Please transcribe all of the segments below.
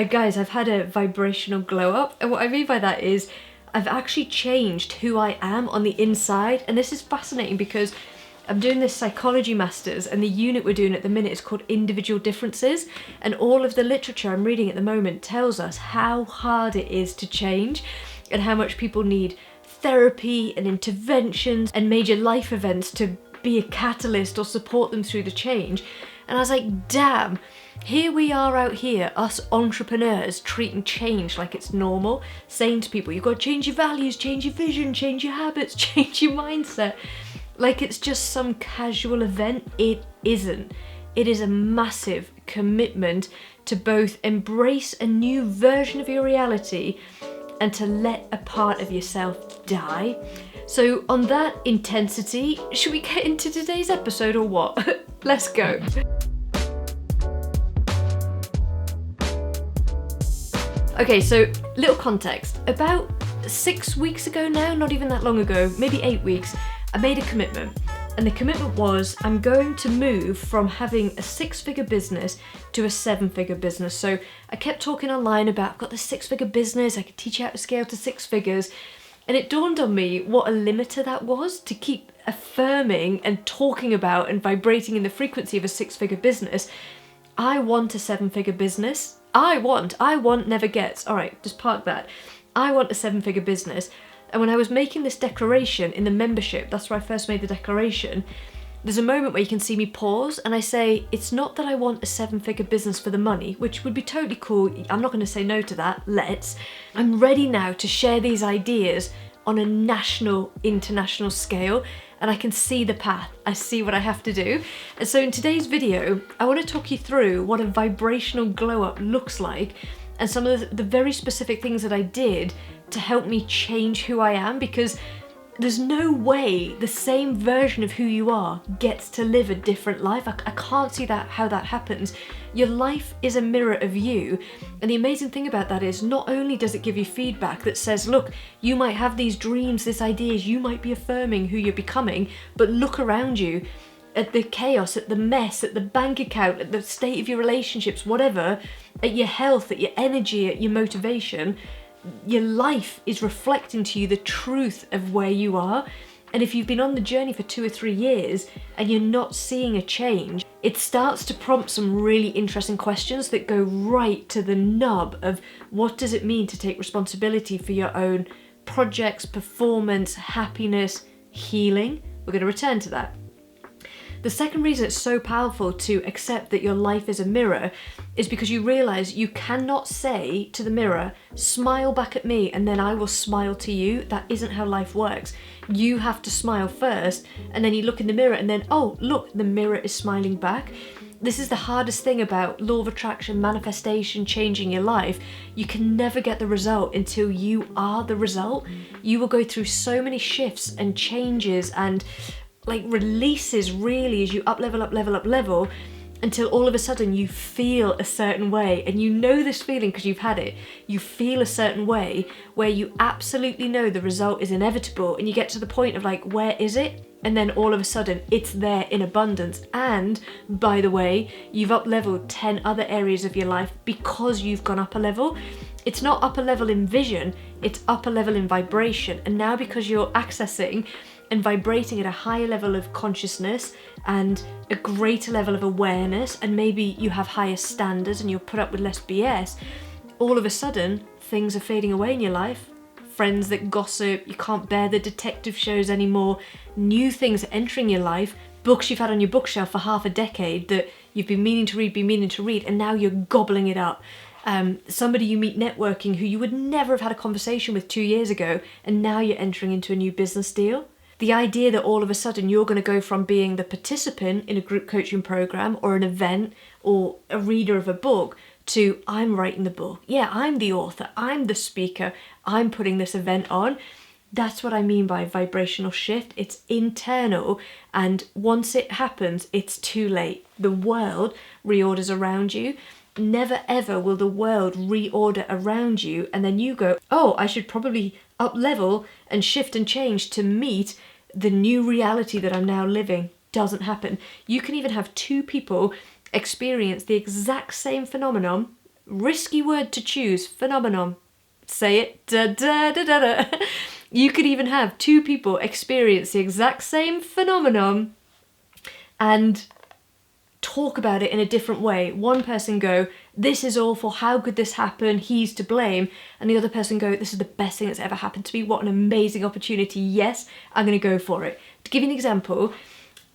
Guys, I've had a vibrational glow up, and what I mean by that is I've actually changed who I am on the inside, and this is fascinating because I'm doing this psychology masters, and the unit we're doing at the minute is called individual differences, and all of the literature I'm reading at the moment tells us how hard it is to change and how much people need therapy and interventions and major life events to be a catalyst or support them through the change. And I was like, damn, here we are out here, us entrepreneurs treating change like it's normal, saying to people, you've got to change your values, change your vision, change your habits, change your mindset. Like it's just some casual event. It isn't. It is a massive commitment to both embrace a new version of your reality and to let a part of yourself die. So on that intensity, should we get into today's episode or what? Let's go. Okay, so little context. About 6 weeks ago now, not even that long ago, maybe 8 weeks, I made a commitment. And the commitment was I'm going to move from having a 6-figure business to a 7-figure business. So I kept talking online about, I've got this 6-figure business, I can teach you how to scale to 6 figures. And it dawned on me what a limiter that was to keep affirming and talking about and vibrating in the frequency of a 6-figure business. I want a 7-figure business. I want, never gets. All right, just park that. I want a 7-figure business. And when I was making this declaration in the membership, that's where I first made the declaration, there's a moment where you can see me pause and I say, it's not that I want a 7-figure business for the money, which would be totally cool. I'm not going to say no to that. I'm ready now to share these ideas on a national, international scale, and I can see the path. I see what I have to do. And so in today's video, I want to talk you through what a vibrational glow up looks like and some of the very specific things that I did to help me change who I am, because there's no way the same version of who you are gets to live a different life. I can't see how that happens. Your life is a mirror of you. And the amazing thing about that is not only does it give you feedback that says, look, you might have these dreams, these ideas, you might be affirming who you're becoming, but look around you at the chaos, at the mess, at the bank account, at the state of your relationships, whatever, at your health, at your energy, at your motivation. Your life is reflecting to you the truth of where you are. And if you've been on the journey for 2 or 3 years and you're not seeing a change, it starts to prompt some really interesting questions that go right to the nub of what does it mean to take responsibility for your own projects, performance, happiness, healing. We're going to return to that. The second reason it's so powerful to accept that your life is a mirror is because you realize you cannot say to the mirror, smile back at me and then I will smile to you. That isn't how life works. You have to smile first, and then you look in the mirror and then, oh, look, the mirror is smiling back. This is the hardest thing about law of attraction, manifestation, changing your life. You can never get the result until you are the result. You will go through so many shifts and changes and releases really as you up level until all of a sudden you feel a certain way, and you know this feeling because you've had it. You feel a certain way where you absolutely know the result is inevitable, and you get to the point of where is it? And then all of a sudden it's there in abundance. And by the way, you've up leveled 10 other areas of your life because you've gone up a level. It's not up a level in vision, it's up a level in vibration. And now because you're accessing and vibrating at a higher level of consciousness and a greater level of awareness, and maybe you have higher standards and you'll put up with less BS, all of a sudden things are fading away in your life. Friends that gossip, you can't bear the detective shows anymore, new things are entering your life, books you've had on your bookshelf for half a decade that you've been meaning to read, and now you're gobbling it up. Somebody you meet networking who you would never have had a conversation with 2 years ago, and now you're entering into a new business deal. The idea that all of a sudden you're going to go from being the participant in a group coaching program or an event or a reader of a book to I'm writing the book. Yeah, I'm the author. I'm the speaker. I'm putting this event on. That's what I mean by vibrational shift. It's internal, and once it happens, it's too late. The world reorders around you. Never ever will the world reorder around you and then you go, oh, I should probably up level and shift and change to meet the new reality that I'm now living. Doesn't happen. You can even have 2 people experience the exact same phenomenon risky word to choose, phenomenon. Say it, da da da da da. You could even have two people experience the exact same phenomenon and talk about it in a different way. One person go, this is awful, how could this happen, he's to blame, and the other person go, this is the best thing that's ever happened to me, what an amazing opportunity, yes, I'm going to go for it. To give you an example,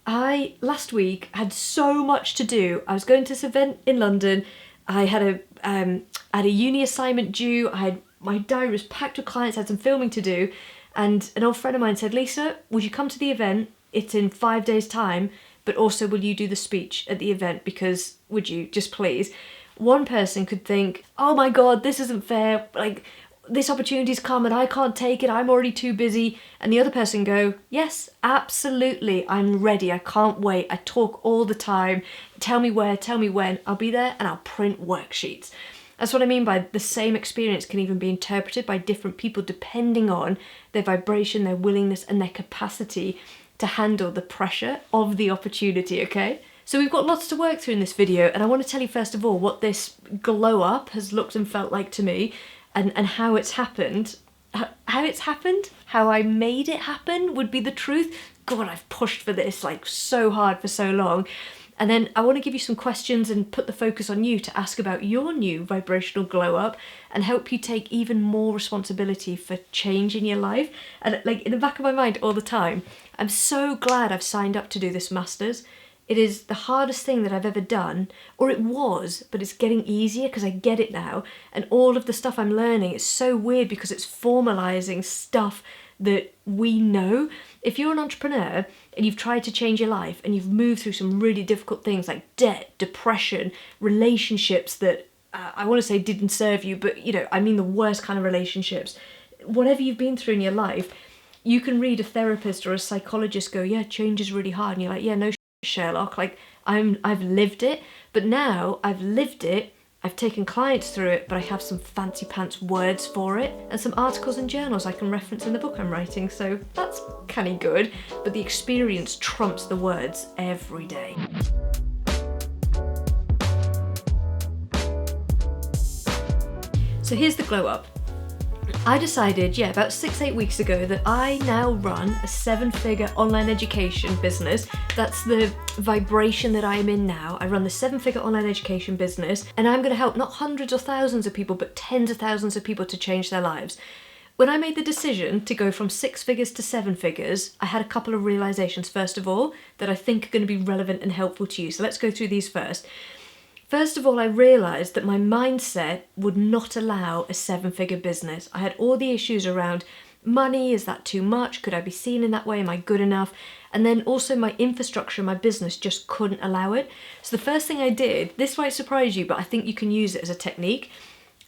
I last week had so much to do. I was going to this event in London, I had a uni assignment due, my diary was packed with clients, I had some filming to do, and an old friend of mine said, Lisa, would you come to the event? It's in 5 days' time, but also will you do the speech at the event, because would you, just please? One person could think, oh my god, this isn't fair, like this opportunity's come and I can't take it, I'm already too busy. And the other person go, yes, absolutely, I'm ready, I can't wait, I talk all the time, tell me where, tell me when, I'll be there and I'll print worksheets. That's what I mean by the same experience can even be interpreted by different people depending on their vibration, their willingness and their capacity to handle the pressure of the opportunity, okay? So we've got lots to work through in this video, and I want to tell you first of all what this glow up has looked and felt like to me, and how it's happened. How it's happened? How I made it happen would be the truth. God, I've pushed for this like so hard for so long. And then I want to give you some questions and put the focus on you to ask about your new vibrational glow up and help you take even more responsibility for change in your life. And like in the back of my mind all the time, I'm so glad I've signed up to do this masters. It is the hardest thing that I've ever done, or it was, but it's getting easier because I get it now. And all of the stuff I'm learning, it's so weird because it's formalizing stuff that we know. If you're an entrepreneur and you've tried to change your life and you've moved through some really difficult things like debt, depression, relationships that I want to say didn't serve you, but you know, I mean the worst kind of relationships, whatever you've been through in your life, you can read a therapist or a psychologist go, yeah, change is really hard. And you're like, yeah, no Sherlock, like I've lived it, but now I've lived it, I've taken clients through it, but I have some fancy pants words for it and some articles and journals I can reference in the book I'm writing, so that's kinda good, but the experience trumps the words every day. So here's the glow up. I decided, about 6-8 weeks ago that I now run a 7-figure online education business. That's the vibration that I'm in now. I run the 7-figure online education business, and I'm going to help not hundreds or thousands of people, but tens of thousands of people to change their lives. When I made the decision to go from 6 figures to 7 figures, I had a couple of realizations, first of all, that I think are going to be relevant and helpful to you. So let's go through these first. First of all, I realised that my mindset would not allow a 7-figure business. I had all the issues around money, is that too much? Could I be seen in that way? Am I good enough? And then also my infrastructure, my business just couldn't allow it. So the first thing I did, this might surprise you, but I think you can use it as a technique.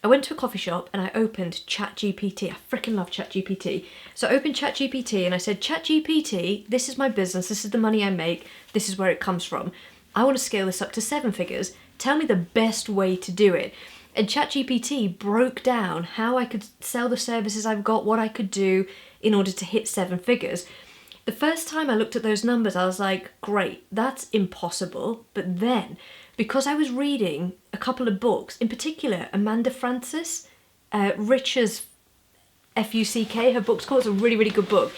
I went to a coffee shop and I opened ChatGPT. I freaking love ChatGPT. So I opened ChatGPT and I said, ChatGPT, this is my business, this is the money I make, this is where it comes from. I want to scale this up to 7 figures. Tell me the best way to do it. And ChatGPT broke down how I could sell the services I've got, what I could do in order to hit 7 figures. The first time I looked at those numbers, I was like, great, that's impossible. But then, because I was reading a couple of books, in particular, Amanda Frances, Rich's F-U-C-K, her book's called, it's a really, really good book.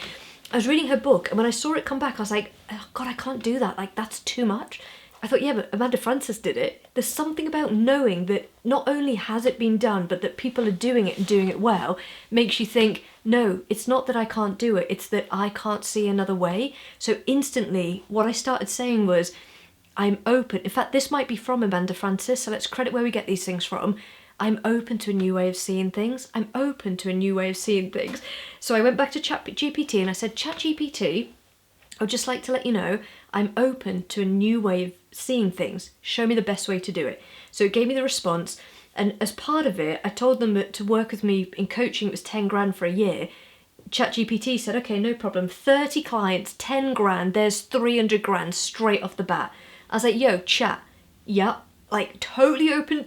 I was reading her book, and when I saw it come back, I was like, oh God, I can't do that, like that's too much. I thought, yeah, but Amanda Frances did it. There's something about knowing that not only has it been done, but that people are doing it and doing it well, makes you think, no, it's not that I can't do it, it's that I can't see another way. So instantly, what I started saying was, I'm open. In fact, this might be from Amanda Frances, so let's credit where we get these things from. I'm open to a new way of seeing things. I'm open to a new way of seeing things. So I went back to ChatGPT and I said, ChatGPT, I would just like to let you know, I'm open to a new way of seeing things. Show me the best way to do it. So it gave me the response. And as part of it, I told them that to work with me in coaching, it was 10 grand for a year. ChatGPT said, okay, no problem. 30 clients, 10 grand, there's 300 grand straight off the bat. I was like, yo, chat, yep, like totally open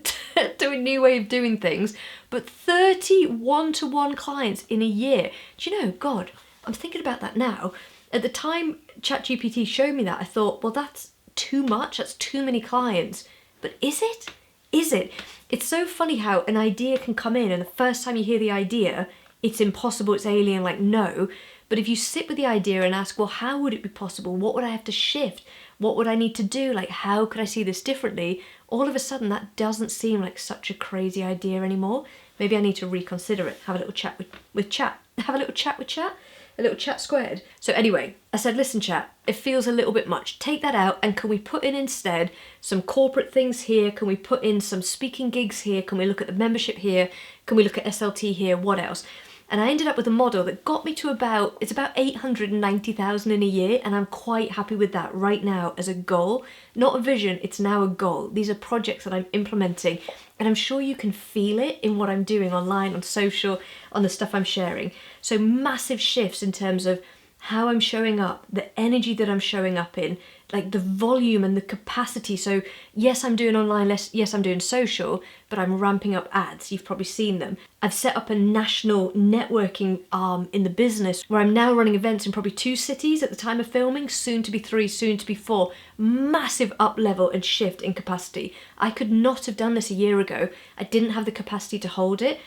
to a new way of doing things, but 30 one-to-one clients in a year. Do you know, God, I'm thinking about that now. At the time ChatGPT showed me that, I thought, well, that's too much, that's too many clients. But is it? Is it? It's so funny how an idea can come in and the first time you hear the idea, it's impossible, it's alien, like no. But if you sit with the idea and ask, well, how would it be possible? What would I have to shift? What would I need to do? Like, how could I see this differently? All of a sudden, that doesn't seem like such a crazy idea anymore. Maybe I need to reconsider it. Have a little chat with chat. Have a little chat with chat. A little chat squared. So anyway, I said, listen chat, it feels a little bit much. Take that out and can we put in instead some corporate things here? Can we put in some speaking gigs here? Can we look at the membership here? Can we look at SLT here? What else? And I ended up with a model that got me to about 890,000 in a year, and I'm quite happy with that right now as a goal. Not a vision, it's now a goal. These are projects that I'm implementing, and I'm sure you can feel it in what I'm doing online, on social, on the stuff I'm sharing. So massive shifts in terms of how I'm showing up, the energy that I'm showing up in, like the volume and the capacity. So yes, I'm doing online, yes, I'm doing social, but I'm ramping up ads. You've probably seen them. I've set up a national networking arm in the business where I'm now running events in probably 2 cities at the time of filming, soon to be 3, soon to be 4. Massive up level and shift in capacity. I could not have done this a year ago. I didn't have the capacity to hold it.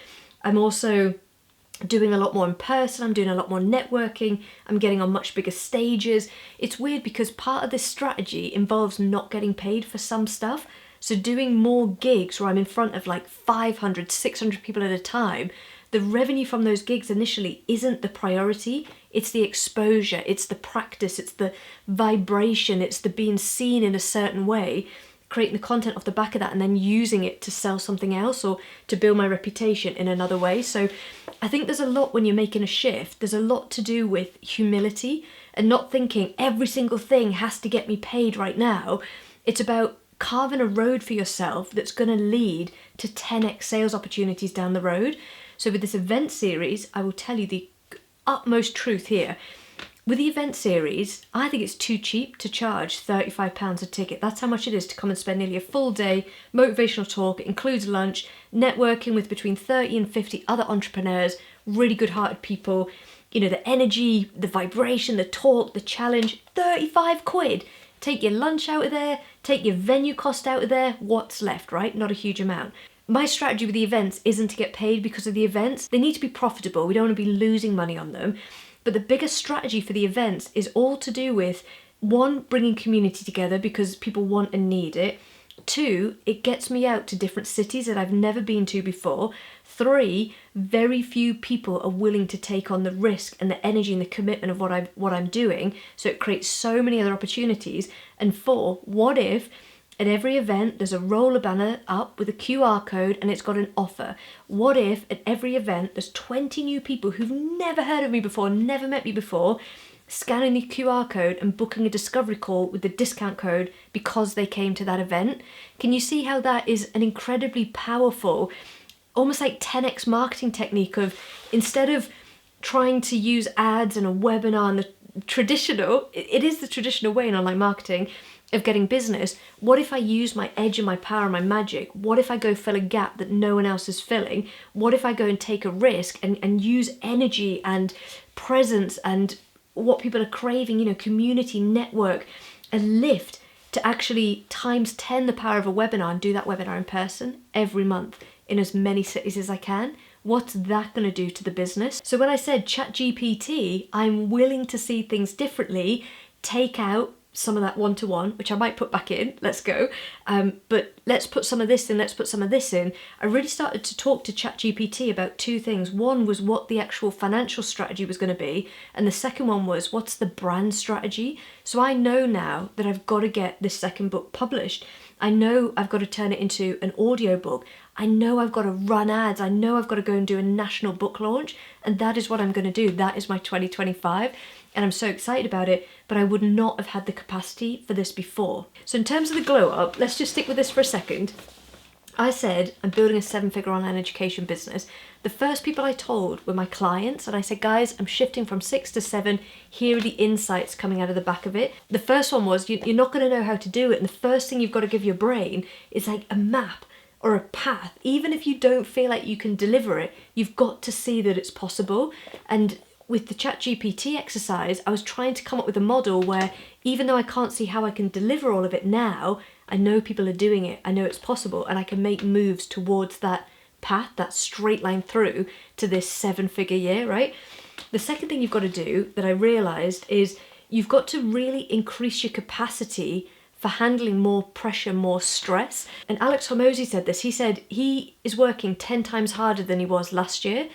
I'm also doing a lot more in person, I'm doing a lot more networking, I'm getting on much bigger stages. It's weird because part of this strategy involves not getting paid for some stuff. So doing more gigs where I'm in front of like 500, 600 people at a time, the revenue from those gigs initially isn't the priority. It's the exposure, it's the practice, it's the vibration, it's the being seen in a certain way, creating the content off the back of that and then using it to sell something else or to build my reputation in another way. So I think there's a lot when you're making a shift, there's a lot to do with humility and not thinking every single thing has to get me paid right now. It's about carving a road for yourself that's going to lead to 10x sales opportunities down the road. So with this event series, I will tell you the utmost truth here. With the event series, I think it's too cheap to charge £35 a ticket. That's how much it is to come and spend nearly a full day, motivational talk. It includes lunch, networking with between 30 and 50 other entrepreneurs, really good-hearted people. You know, the energy, the vibration, the talk, the challenge, 35 quid. Take your lunch out of there, take your venue cost out of there. What's left, right? Not a huge amount. My strategy with the events isn't to get paid because of the events. They need to be profitable. We don't want to be losing money on them. But the biggest strategy for the events is all to do with, 1, bringing community together because people want and need it. 2, it gets me out to different cities that I've never been to before. 3, very few people are willing to take on the risk and the energy and the commitment of what I'm doing. So it creates so many other opportunities. And 4, what if at every event there's a roller banner up with a QR code and it's got an offer? What if at every event there's 20 new people who've never heard of me before, never met me before, scanning the QR code and booking a discovery call with the discount code because they came to that event? Can you see how that is an incredibly powerful, almost like 10x marketing technique of, instead of trying to use ads and a webinar and the traditional, it is the traditional way in online marketing of getting business, what if I use my edge and my power and my magic? What if I go fill a gap that no one else is filling? What if I go and take a risk and use energy and presence and what people are craving, you know, community, network, a lift to actually times 10 the power of a webinar and do that webinar in person every month in as many cities as I can? What's that going to do to the business? So when I said ChatGPT, I'm willing to see things differently, take out some of that one-to-one, which I might put back in, let's go, but let's put some of this in, let's put some of this in. I really started to talk to ChatGPT about 2 things. One was what the actual financial strategy was going to be, and the second one was what's the brand strategy. So I know now that I've got to get this second book published. I know I've got to turn it into an audiobook. I know I've got to run ads. I know I've got to go and do a national book launch, and that is what I'm going to do. That is my 2025. And I'm so excited about it, but I would not have had the capacity for this before. So in terms of the glow up, let's just stick with this for a second. I said I'm building a 7-figure online education business. The first people I told were my clients, and I said, guys, I'm shifting from 6 to 7. Here are the insights coming out of the back of it. The first one was you're not going to know how to do it, and the first thing you've got to give your brain is like a map or a path. Even if you don't feel like you can deliver it, you've got to see that it's possible. And with the ChatGPT exercise, I was trying to come up with a model where even though I can't see how I can deliver all of it now, I know people are doing it. I know it's possible, and I can make moves towards that path, that straight line through to this 7-figure year, right? The second thing you've got to do that I realized is you've got to really increase your capacity for handling more pressure, more stress. And Alex Hormozy said this. He said he is working 10 times harder than he was last year,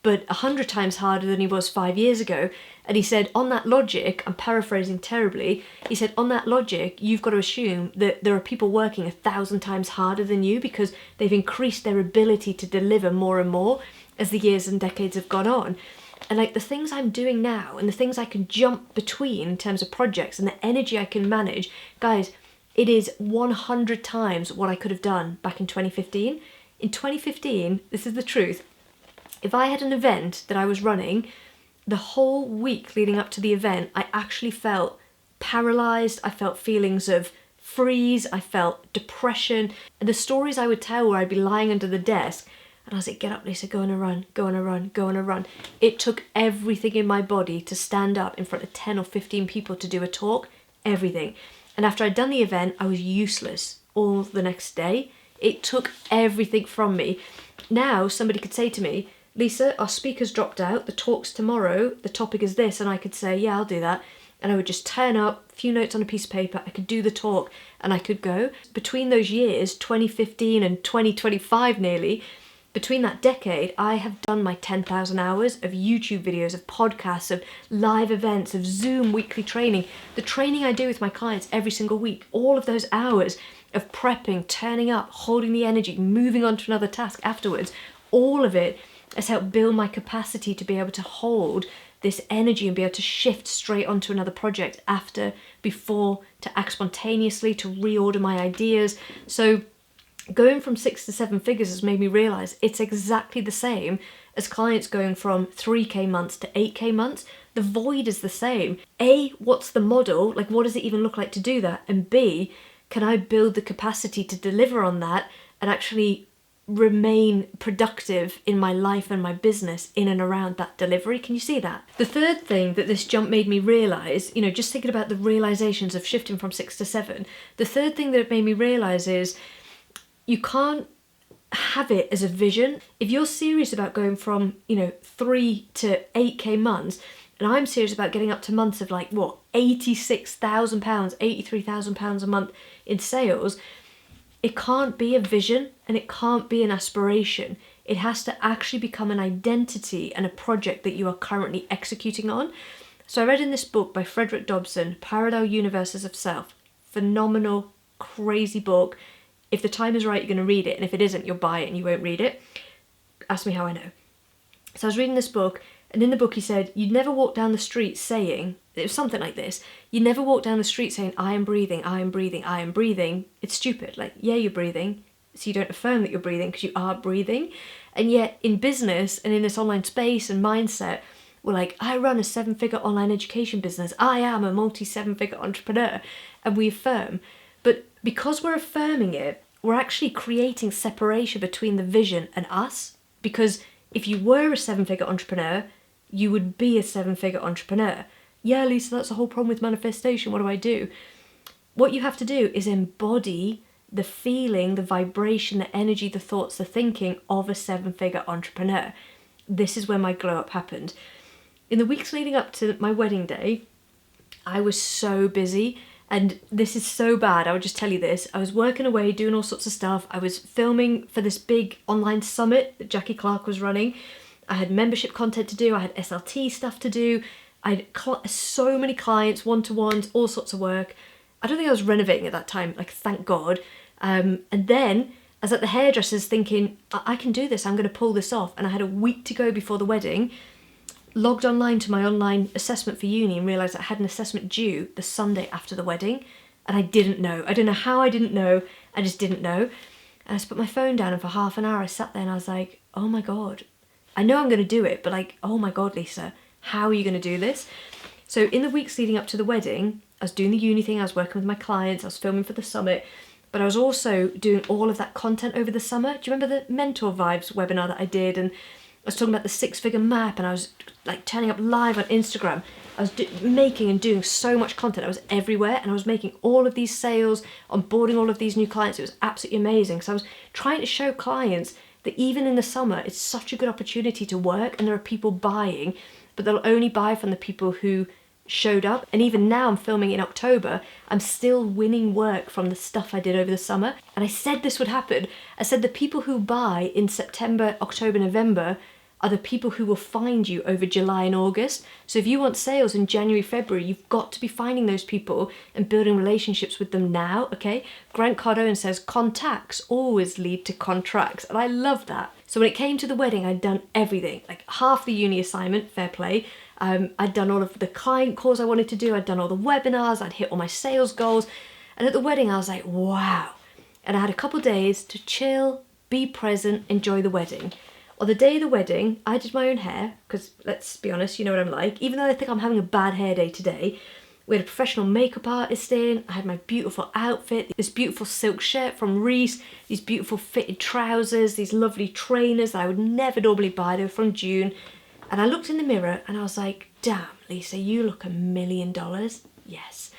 but 100 times harder than he was 5 years ago. And he said, on that logic, I'm paraphrasing terribly, he said, on that logic, you've got to assume that there are people working 1,000 times harder than you because they've increased their ability to deliver more and more as the years and decades have gone on. And like the things I'm doing now and the things I can jump between in terms of projects and the energy I can manage, guys, it is 100 times what I could have done back in 2015. In 2015, this is the truth, if I had an event that I was running, the whole week leading up to the event, I actually felt paralyzed. I felt feelings of freeze. I felt depression. And the stories I would tell where I'd be lying under the desk and I was like, get up, Lisa, go on a run, go on a run, go on a run. It took everything in my body to stand up in front of 10 or 15 people to do a talk, everything. And after I'd done the event, I was useless all the next day. It took everything from me. Now somebody could say to me, Lisa, our speaker's dropped out, the talk's tomorrow, the topic is this, and I could say, yeah, I'll do that. And I would just turn up, a few notes on a piece of paper, I could do the talk, and I could go. Between those years, 2015 and 2025 nearly, between that decade, I have done my 10,000 hours of YouTube videos, of podcasts, of live events, of Zoom weekly training. The training I do with my clients every single week, all of those hours of prepping, turning up, holding the energy, moving on to another task afterwards, all of it has helped build my capacity to be able to hold this energy and be able to shift straight onto another project after, before, to act spontaneously, to reorder my ideas. So going from 6 to 7 figures has made me realize it's exactly the same as clients going from 3K months to 8K months. The void is the same. A, what's the model? Like, what does it even look like to do that? And B, can I build the capacity to deliver on that and actually remain productive in my life and my business in and around that delivery? Can you see that? The third thing that this jump made me realize, just thinking about the realizations of shifting from 6 to 7, the third thing that it made me realize is you can't have it as a vision. If you're serious about going from, 3 to 8K months, and I'm serious about getting up to months of like, what, £86,000, £83,000 a month in sales, it can't be a vision and it can't be an aspiration. It has to actually become an identity and a project that you are currently executing on. So I read in this book by Frederick Dobson, Parallel Universes of Self. Phenomenal, crazy book. If the time is right, you're going to read it. And if it isn't, you'll buy it and you won't read it. Ask me how I know. So I was reading this book, and in the book he said, you'd never walk down the street saying, it was something like this, you never walk down the street saying, I am breathing, I am breathing, I am breathing. It's stupid. Like, yeah, you're breathing, so you don't affirm that you're breathing because you are breathing. And yet in business and in this online space and mindset, we're like, I run a 7-figure online education business. I am a multi-7-figure entrepreneur. And we affirm. But because we're affirming it, we're actually creating separation between the vision and us. Because if you were a 7-figure entrepreneur, you would be a 7-figure entrepreneur. Yeah, Lisa, that's the whole problem with manifestation. What do I do? What you have to do is embody the feeling, the vibration, the energy, the thoughts, the thinking of a 7-figure entrepreneur. This is where my glow up happened. In the weeks leading up to my wedding day, I was so busy, and this is so bad. I would just tell you this. I was working away, doing all sorts of stuff. I was filming for this big online summit that Jackie Clark was running. I had membership content to do. I had SLT stuff to do. I had so many clients, one-to-ones, all sorts of work. I don't think I was renovating at that time, like, thank God. And then I was at the hairdresser's thinking, I can do this, I'm going to pull this off. And I had a week to go before the wedding, logged online to my online assessment for uni and realised I had an assessment due the Sunday after the wedding. And I didn't know. I don't know how I didn't know. I just didn't know. And I just put my phone down, and for half an hour I sat there and I was like, oh my God. I know I'm going to do it, but like, oh my God, Lisa, how are you going to do this? So in the weeks leading up to the wedding, I was doing the uni thing, I was working with my clients, I was filming for the summit, but I was also doing all of that content over the summer. Do you remember the Mentor Vibes webinar that I did? And was talking about the 6-figure map, and I was like turning up live on Instagram. I was making and doing so much content. I was everywhere, and I was making all of these sales, onboarding all of these new clients. It was absolutely amazing. So I was trying to show clients that even in the summer, it's such a good opportunity to work, and there are people buying, but they'll only buy from the people who showed up. And even now, I'm filming in October, I'm still winning work from the stuff I did over the summer. And I said this would happen. I said the people who buy in September, October, November are the people who will find you over July and August. So if you want sales in January, February, you've got to be finding those people and building relationships with them now, okay? Grant Cardone says, contacts always lead to contracts. And I love that. So when it came to the wedding, I'd done everything, like half the uni assignment, fair play. I'd done all of the client calls I wanted to do. I'd done all the webinars. I'd hit all my sales goals. And at the wedding, I was like, wow. And I had a couple days to chill, be present, enjoy the wedding. On the day of the wedding, I did my own hair, because let's be honest, you know what I'm like. Even though I think I'm having a bad hair day today, we had a professional makeup artist in, I had my beautiful outfit, this beautiful silk shirt from Reese, these beautiful fitted trousers, these lovely trainers that I would never normally buy, they were from June. And I looked in the mirror and I was like, damn, Lisa, you look $1 million. Yes.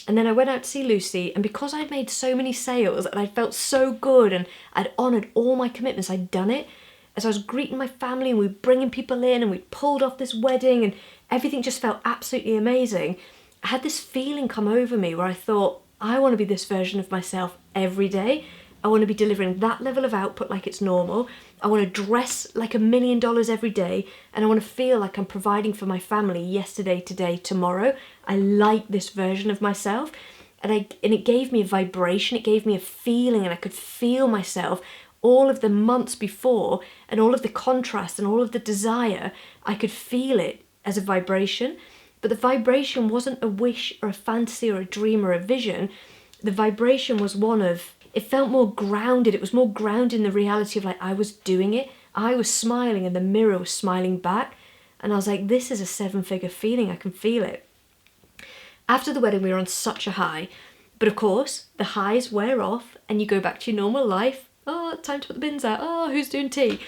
And then I went out to see Lucy, and because I'd made so many sales and I felt so good and I'd honoured all my commitments, I'd done it. As I was greeting my family and we were bringing people in and we pulled off this wedding and everything just felt absolutely amazing, I had this feeling come over me where I thought, I want to be this version of myself every day. I want to be delivering that level of output like it's normal. I want to dress like $1 million every day, and I want to feel like I'm providing for my family yesterday, today, tomorrow. I like this version of myself, and it gave me a vibration, it gave me a feeling, and I could feel myself all of the months before, and all of the contrast and all of the desire. I could feel it as a vibration, but the vibration wasn't a wish or a fantasy or a dream or a vision. The vibration was one of, it felt more grounded. It was more grounded in the reality of like, I was doing it. I was smiling and the mirror was smiling back. And I was like, this is a 7-figure feeling. I can feel it. After the wedding, we were on such a high. But of course, the highs wear off and you go back to your normal life. Oh, time to put the bins out. Oh, who's doing tea?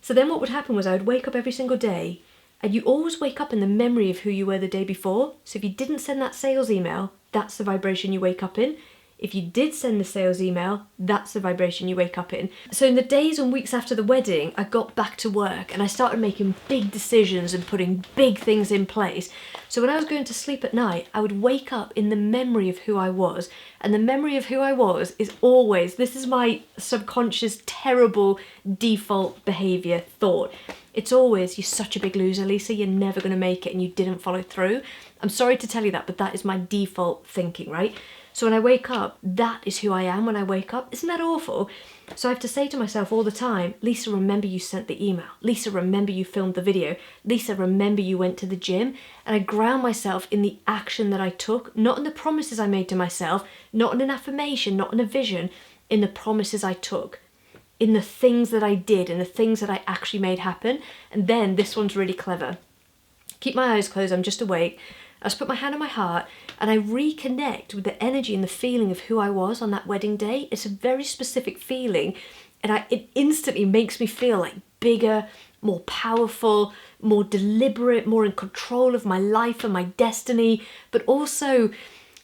So then what would happen was I would wake up every single day, and you always wake up in the memory of who you were the day before. So if you didn't send that sales email, that's the vibration you wake up in. If you did send the sales email, that's the vibration you wake up in. So in the days and weeks after the wedding, I got back to work and I started making big decisions and putting big things in place. So when I was going to sleep at night, I would wake up in the memory of who I was. And the memory of who I was is always, this is my subconscious, terrible default behavior thought. It's always, you're such a big loser, Lisa, you're never going to make it and you didn't follow through. I'm sorry to tell you that, but that is my default thinking, right? So when I wake up, that is who I am when I wake up. Isn't that awful? So I have to say to myself all the time, Lisa, remember you sent the email. Lisa, remember you filmed the video. Lisa, remember you went to the gym. And I ground myself in the action that I took, not in the promises I made to myself, not in an affirmation, not in a vision, in the promises I took, in the things that I did, in the things that I actually made happen. And then this one's really clever. Keep my eyes closed, I'm just awake. I just put my hand on my heart and I reconnect with the energy and the feeling of who I was on that wedding day. It's a very specific feeling, and it instantly makes me feel like bigger, more powerful, more deliberate, more in control of my life and my destiny. But also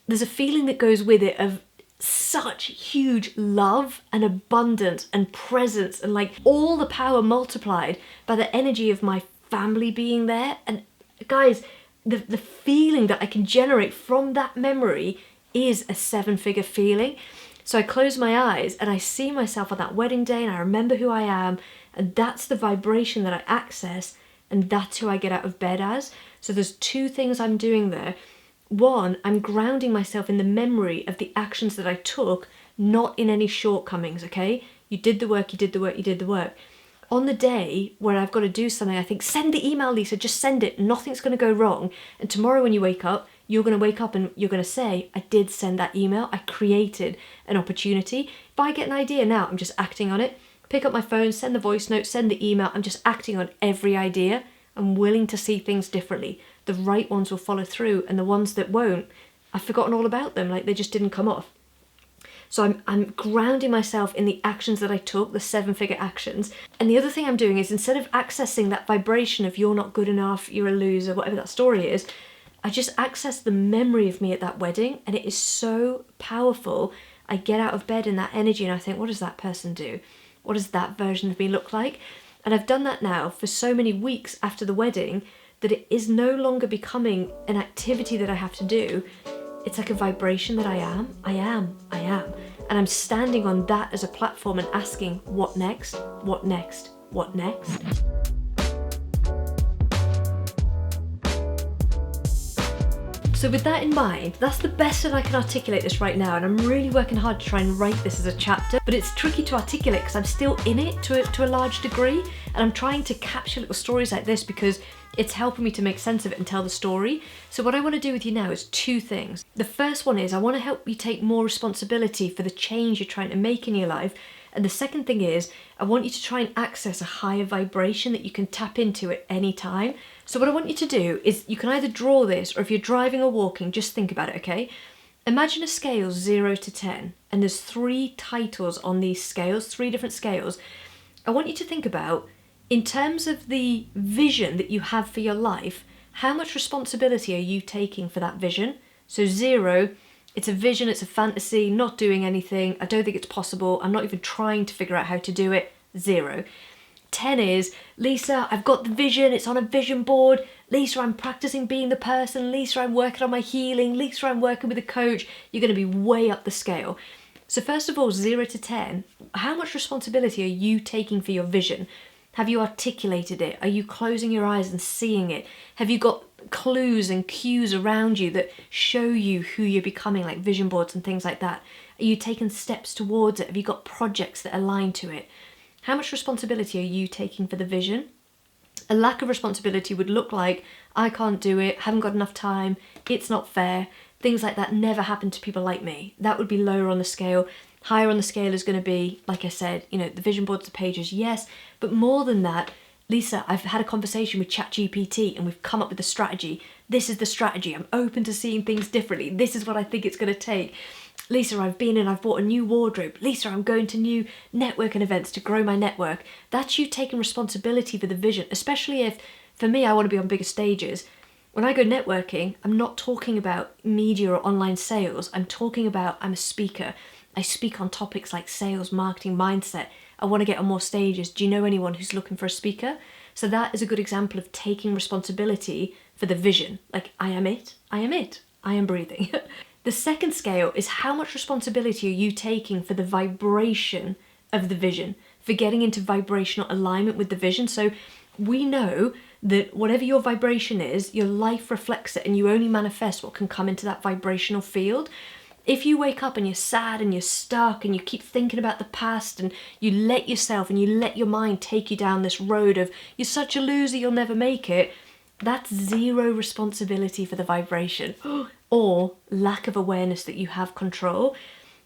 there's a feeling that goes with it of such huge love and abundance and presence, and like all the power multiplied by the energy of my family being there. And guys, the feeling that I can generate from that memory is a 7-figure feeling. So I close my eyes and I see myself on that wedding day and I remember who I am, and that's the vibration that I access, and that's who I get out of bed as. So there's 2 things I'm doing there. One, I'm grounding myself in the memory of the actions that I took, not in any shortcomings, okay? You did the work, you did the work, you did the work. On the day where I've got to do something, I think, send the email, Lisa, just send it. Nothing's going to go wrong. And tomorrow when you wake up, you're going to wake up and you're going to say, I did send that email. I created an opportunity. If I get an idea now, I'm just acting on it. Pick up my phone, send the voice note, send the email. I'm just acting on every idea. I'm willing to see things differently. The right ones will follow through, and the ones that won't, I've forgotten all about them, like they just didn't come off. So I'm grounding myself in the actions that I took, the 7-figure actions. And the other thing I'm doing is, instead of accessing that vibration of you're not good enough, you're a loser, whatever that story is, I just access the memory of me at that wedding, and it is so powerful. I get out of bed in that energy and I think, what does that person do? What does that version of me look like? And I've done that now for so many weeks after the wedding that it is no longer becoming an activity that I have to do. It's like a vibration that I am. And I'm standing on that as a platform and asking, what next? What next? What next? So with that in mind, that's the best that I can articulate this right now, and I'm really working hard to try and write this as a chapter, but it's tricky to articulate because I'm still in it to a large degree, and I'm trying to capture little stories like this because it's helping me to make sense of it and tell the story. So what I want to do with you now is 2 things. The first one is I want to help you take more responsibility for the change you're trying to make in your life. And the second thing is, I want you to try and access a higher vibration that you can tap into at any time. So what I want you to do is, you can either draw this, or if you're driving or walking, just think about it, okay? Imagine a scale 0 to 10, and there's 3 titles on these scales, 3 different scales. I want you to think about, in terms of the vision that you have for your life, how much responsibility are you taking for that vision? So 0, it's a vision, it's a fantasy, not doing anything, I don't think it's possible, I'm not even trying to figure out how to do it, 0. 10 is, Lisa, I've got the vision, it's on a vision board, Lisa, I'm practicing being the person, Lisa, I'm working on my healing, Lisa, I'm working with a coach. You're going to be way up the scale. So first of all, 0 to 10, how much responsibility are you taking for your vision? Have you articulated it? Are you closing your eyes and seeing it? Have you got clues and cues around you that show you who you're becoming, like vision boards and things like that? Are you taking steps towards it? Have you got projects that align to it? How much responsibility are you taking for the vision? A lack of responsibility would look like, I can't do it, haven't got enough time, it's not fair. Things like that never happen to people like me. That would be lower on the scale. Higher on the scale is going to be, like I said, the vision boards, the pages, yes. But more than that, Lisa, I've had a conversation with ChatGPT and we've come up with a strategy. This is the strategy. I'm open to seeing things differently. This is what I think it's going to take. Lisa, I've bought a new wardrobe. Lisa, I'm going to new networking events to grow my network. That's you taking responsibility for the vision, especially if, for me, I want to be on bigger stages. When I go networking, I'm not talking about media or online sales. I'm talking about, I'm a speaker. I speak on topics like sales, marketing, mindset. I want to get on more stages. Do you know anyone who's looking for a speaker? So that is a good example of taking responsibility for the vision. Like, I am it, I am breathing. The second scale is, how much responsibility are you taking for the vibration of the vision, for getting into vibrational alignment with the vision? So we know that whatever your vibration is, your life reflects it, and you only manifest what can come into that vibrational field. If you wake up and you're sad and you're stuck and you keep thinking about the past and you let yourself and you let your mind take you down this road of, you're such a loser, you'll never make it, that's 0 responsibility for the vibration or lack of awareness that you have control.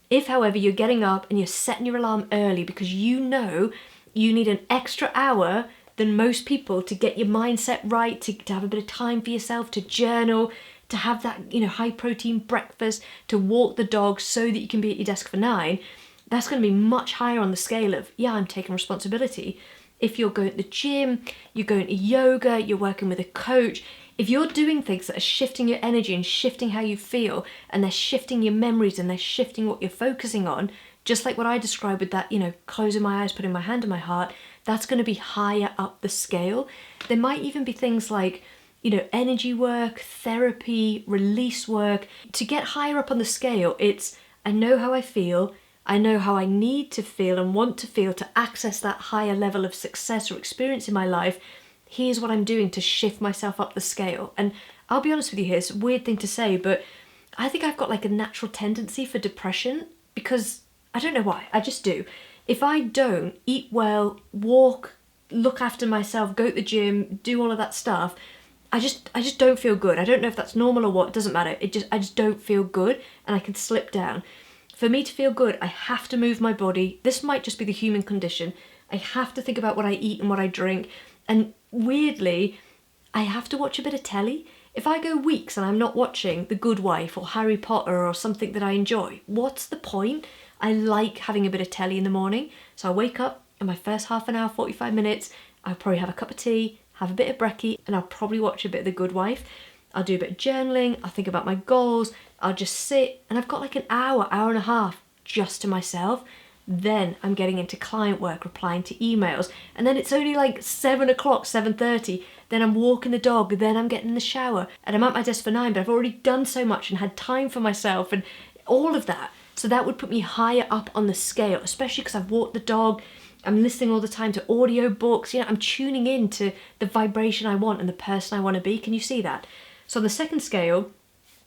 If, however, you're getting up and you're setting your alarm early because you know you need an extra hour than most people to get your mindset right, to have a bit of time for yourself, to journal, to have that high protein breakfast, to walk the dog so that you can be at your desk for 9, that's going to be much higher on the scale of, yeah, I'm taking responsibility. If you're going to the gym, you're going to yoga, you're working with a coach, if you're doing things that are shifting your energy and shifting how you feel, and they're shifting your memories and they're shifting what you're focusing on, just like what I described with that, closing my eyes, putting my hand on my heart, that's going to be higher up the scale. There might even be things like, energy work, therapy, release work. To get higher up on the scale, it's, I know how I feel, I know how I need to feel and want to feel to access that higher level of success or experience in my life. Here's what I'm doing to shift myself up the scale. And I'll be honest with you here, it's a weird thing to say, but I think I've got like a natural tendency for depression because I don't know why, I just do. If I don't eat well, walk, look after myself, go to the gym, do all of that stuff, I just don't feel good. I don't know if that's normal or what, it doesn't matter. I just don't feel good and I can slip down. For me to feel good, I have to move my body. This might just be the human condition. I have to think about what I eat and what I drink. And weirdly, I have to watch a bit of telly. If I go weeks and I'm not watching The Good Wife or Harry Potter or something that I enjoy, what's the point? I like having a bit of telly in the morning. So I wake up and my first half an hour, 45 minutes, I'll probably have a cup of tea, have a bit of brekkie, and I'll probably watch a bit of The Good Wife. I'll do a bit of journaling, I'll think about my goals, I'll just sit, and I've got like an hour, hour and a half just to myself. Then I'm getting into client work, replying to emails, and then it's only like 7 o'clock, 7:30, then I'm walking the dog, then I'm getting in the shower, and I'm at my desk for 9, but I've already done so much and had time for myself and all of that. So that would put me higher up on the scale, especially because I've walked the dog, I'm listening all the time to audio books, I'm tuning in to the vibration I want and the person I want to be. Can you see that? So on the second scale,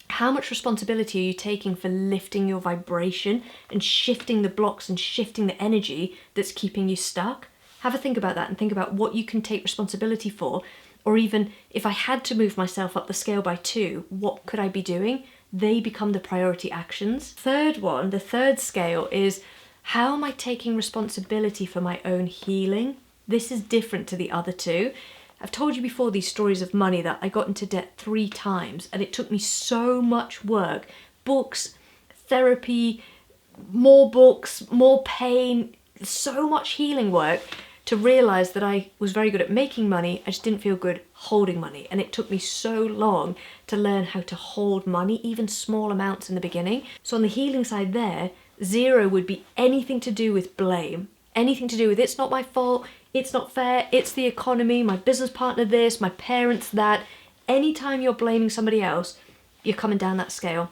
how much responsibility are you taking for lifting your vibration and shifting the blocks and shifting the energy that's keeping you stuck? Have a think about that and think about what you can take responsibility for, or even if I had to move myself up the scale by 2, what could I be doing? They become the priority actions. Third one, the third scale is, how am I taking responsibility for my own healing? This is different to the other two. I've told you before these stories of money that I got into debt 3 times and it took me so much work. Books, therapy, more books, more pain, so much healing work to realise that I was very good at making money, I just didn't feel good holding money. And it took me so long to learn how to hold money, even small amounts in the beginning. So on the healing side there, 0 would be anything to do with blame, anything to do with it's not my fault, it's not fair, it's the economy, my business partner this, my parents that. Anytime you're blaming somebody else, you're coming down that scale.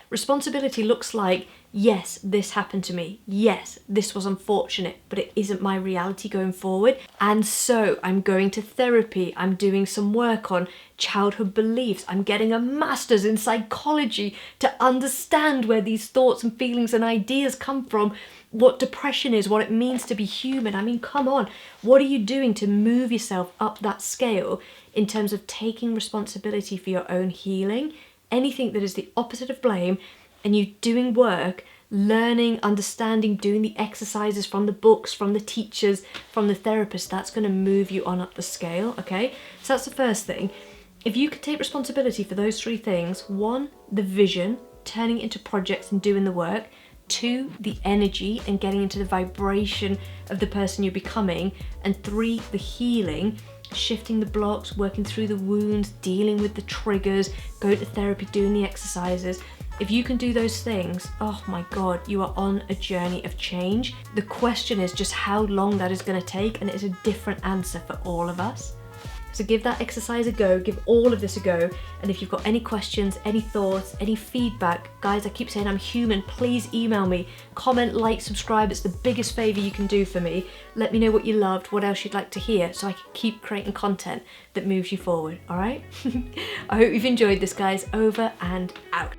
Responsibility looks like, yes, this happened to me. Yes, this was unfortunate, but it isn't my reality going forward. And so I'm going to therapy. I'm doing some work on childhood beliefs. I'm getting a master's in psychology to understand where these thoughts and feelings and ideas come from, what depression is, what it means to be human. I mean, come on. What are you doing to move yourself up that scale in terms of taking responsibility for your own healing? Anything that is the opposite of blame, and you doing work, learning, understanding, doing the exercises from the books, from the teachers, from the therapist, that's going to move you on up the scale, okay? So that's the first thing. If you could take responsibility for those 3 things, 1, the vision, turning it into projects and doing the work. 2, the energy and getting into the vibration of the person you're becoming. And 3, the healing, shifting the blocks, working through the wounds, dealing with the triggers, going to therapy, doing the exercises. If you can do those things, oh my God, you are on a journey of change. The question is just how long that is going to take, and it's a different answer for all of us. So give that exercise a go, give all of this a go, and if you've got any questions, any thoughts, any feedback, guys, I keep saying I'm human, please email me, comment, like, subscribe, it's the biggest favour you can do for me. Let me know what you loved, what else you'd like to hear, so I can keep creating content that moves you forward, alright? I hope you've enjoyed this, guys. Over and out.